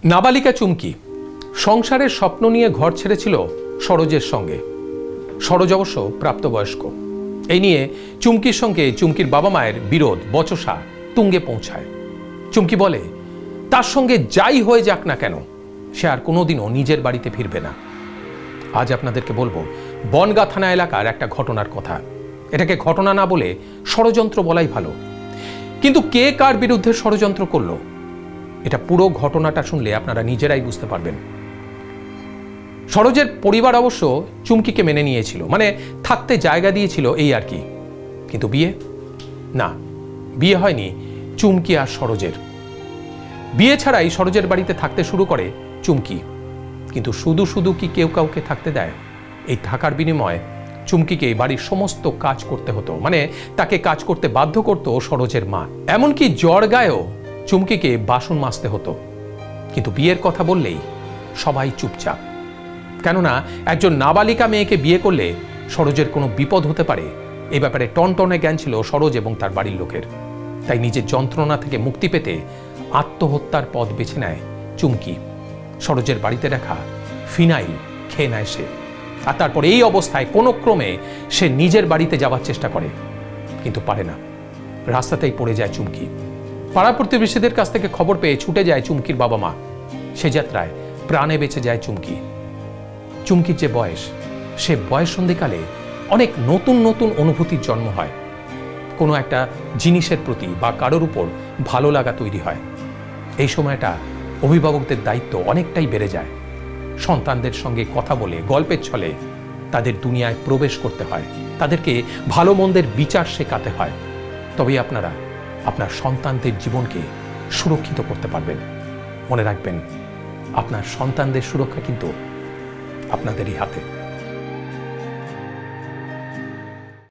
নাবালিকা চুমকি সংসারের স্বপ্ন নিয়ে ঘর ছেড়েছিল সরোজের সঙ্গে। সরোজ অবশ্য প্রাপ্তবয়স্ক। এই নিয়ে চুমকির সঙ্গে চুমকির বাবা মায়ের বিরোধ বচসা তুঙ্গে পৌঁছায়। চুমকি বলে তার সঙ্গে যাই হয়ে যাক না কেন সে আর কোনোদিনও নিজের বাড়িতে ফিরবে না। আজ আপনাদেরকে বলবো বনগাঁ থানা এলাকার একটা ঘটনার কথা। এটাকে ঘটনা না বলে ষড়যন্ত্র বলাই ভালো। কিন্তু কে কার বিরুদ্ধে ষড়যন্ত্র করলো এটা পুরো ঘটনাটা শুনলে আপনারা নিজেরাই বুঝতে পারবেন। সরোজের পরিবার অবশ্য চুমকিকে মেনে নিয়েছিল, মানে থাকতে জায়গা দিয়েছিল এই আর কি। কিন্তু বিয়ে না, বিয়ে হয়নি চুমকি আর সরোজের। বিয়ে ছাড়াই সরোজের বাড়িতে থাকতে শুরু করে চুমকি। কিন্তু শুধু শুধু কি কেউ কাউকে থাকতে দেয়? এই থাকার বিনিময়ে চুমকিকে বাড়ির সমস্ত কাজ করতে হতো, মানে তাকে কাজ করতে বাধ্য করত সরোজের মা। এমনকি জ্বর গায়েও চুমকিকে বাসন মাজতে হতো। কিন্তু বিয়ের কথা বললেই সবাই চুপচাপ, কেননা একজন নাবালিকা মেয়েকে বিয়ে করলে সরোজের কোনো বিপদ হতে পারে এ ব্যাপারে টনটনে জ্ঞান ছিল সরোজ এবং তার বাড়ির লোকের। তাই নিজের যন্ত্রণা থেকে মুক্তি পেতে আত্মহত্যার পথ বেছে নেয় চুমকি। সরোজের বাড়িতে রাখা ফিনাইল খেয়ে নেয় সে, আর তারপর এই অবস্থায় কোনো ক্রমে সে নিজের বাড়িতে যাওয়ার চেষ্টা করে, কিন্তু পারে না। রাস্তাতেই পড়ে যায় চুমকি। পাড়া প্রতিবেশীদের কাছ থেকে খবর পেয়ে ছুটে যায় চুমকির বাবা মা। সে যাত্রায় প্রাণে বেঁচে যায় চুমকি। চুমকির যে বয়স, সে বয়স সন্ধিকালে অনেক নতুন নতুন অনুভূতির জন্ম হয়। কোনো একটা জিনিসের প্রতি বা কারোর উপর ভালো লাগা তৈরি হয়। এই সময়টা অভিভাবকদের দায়িত্ব অনেকটাই বেড়ে যায়। সন্তানদের সঙ্গে কথা বলে গল্পের ছলে তাদের দুনিয়ায় প্রবেশ করতে হয়, তাদেরকে ভালো মন্দের বিচার শেখাতে হয়। তবেই আপনারা আপনার সন্তানদের জীবনকে সুরক্ষিত করতে পারবেন। মনে রাখবেন, আপনার সন্তানদের সুরক্ষা কিন্তু আপনাদেরই হাতে।